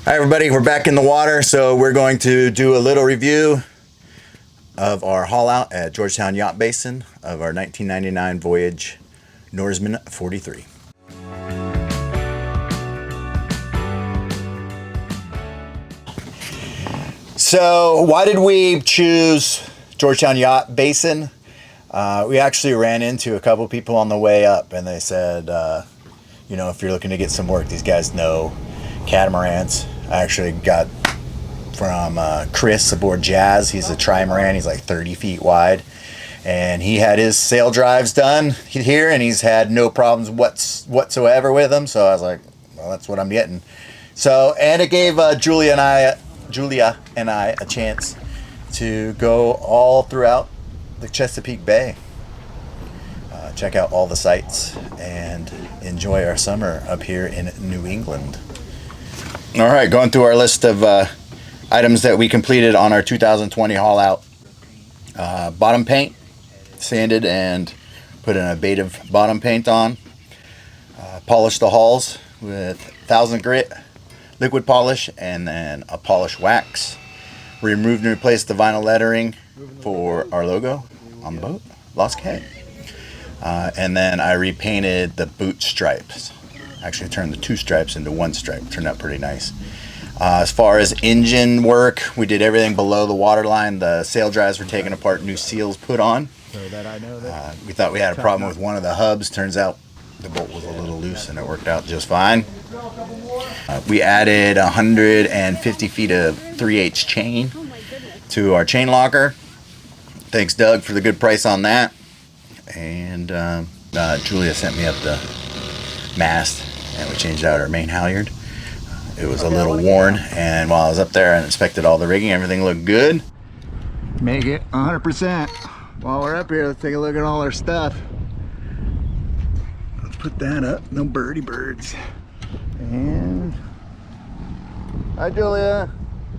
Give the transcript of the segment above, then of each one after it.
Hi everybody, we're back in the water, so we're going to do a little review of our haul out at Georgetown Yacht Basin of our 1999 Voyage Norseman 43. So why did we choose Georgetown Yacht Basin? We actually ran into a couple people on the way up and they said, you know, if you're looking to get some work, these guys know catamarans. I actually got from Chris aboard Jazz. He's a trimaran. He's like 30 feet wide. And he had his sail drives done here, and he's had no problems whatsoever with them. So I was like, well, that's what I'm getting. So, and it gave Julia and I a chance to go all throughout the Chesapeake Bay. Check out all the sights and enjoy our summer up here in New England. All right, going through our list of items that we completed on our 2020 haul out. Bottom paint, sanded and put an abative bottom paint on. Polished the hulls with 1000 grit liquid polish and then a polish wax. Removed and replaced the vinyl lettering for our logo on the boat, Lost Cat. And then I repainted the boot stripes. Actually turned the two stripes into one stripe. Turned out pretty nice. As far as engine work, we did everything below the waterline. The sail drives were taken apart, new seals put on. So that I know that. We thought we had a problem with one of the hubs. Turns out the bolt was a little loose and it worked out just fine. We added 150 feet of 3/8 chain to our chain locker. Thanks Doug for the good price on that. And Julia sent me up the mast and we changed out our main halyard. It was a little worn, and while I was up there and inspected all the rigging, everything looked good. Make it 100%. While we're up here, let's take a look at all our stuff. Let's put that up. No birdie birds. And hi Julia.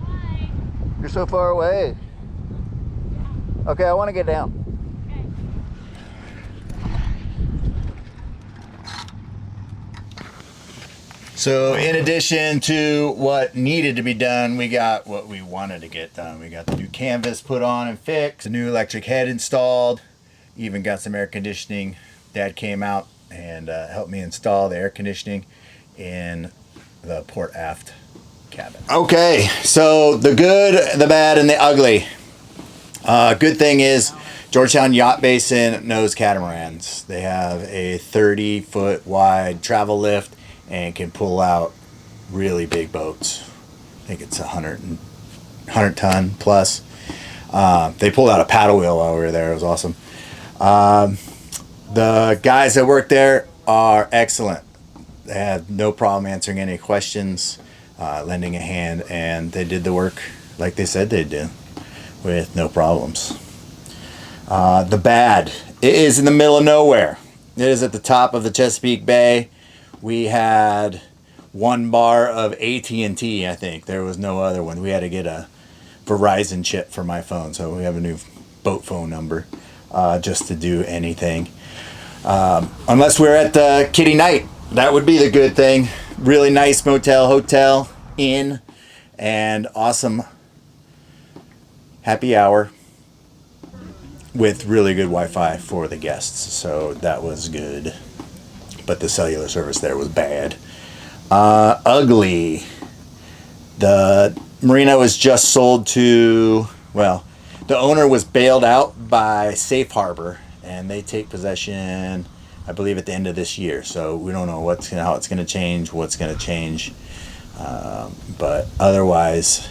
Hi. You're so far away. Okay, I want to get down. So in addition to what needed to be done, we got what we wanted to get done. We got the new canvas put on and fixed, the new electric head installed, even got some air conditioning. Dad came out and helped me install the air conditioning in the port aft cabin. Okay, so the good, the bad, and the ugly. Good thing is Georgetown Yacht Basin knows catamarans. They have a 30-foot wide travel lift and can pull out really big boats. I think it's 100 ton plus. They pulled out a paddle wheel while we were there. It was awesome. The guys that work there are excellent. They had no problem answering any questions, lending a hand, and they did the work like they said they'd do with no problems. The bad, it is in the middle of nowhere. It is at the top of the Chesapeake Bay. We had one bar of AT&T, I think. There was no other one. We had to get a Verizon chip for my phone, so we have a new boat phone number just to do anything. Unless we're at the Kitty Night. That would be the good thing. Really nice motel, hotel, inn, and awesome happy hour with really good Wi-Fi for the guests. So that was good. But the cellular service there was bad. Ugly. The Marina was just sold to, well, the owner was bailed out by Safe Harbor, and they take possession, I believe, at the end of this year. So we don't know how it's going to change, what's going to change. But otherwise,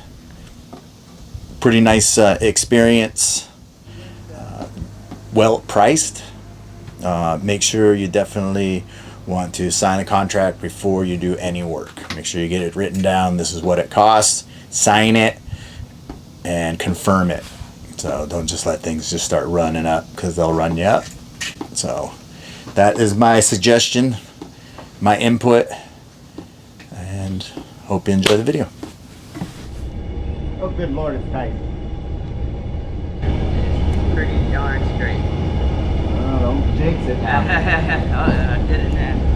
pretty nice experience. Well priced. Make sure you definitely want to sign a contract before you do any work. Make sure you get it written down. This is what it costs. Sign it and confirm it. So don't just let things just start running up, because they'll run you up. So that is my suggestion, my input, and hope you enjoy the video. Oh, good Lord, it's tight. Pretty darn straight. Oh, don't jinx it now. I did it now.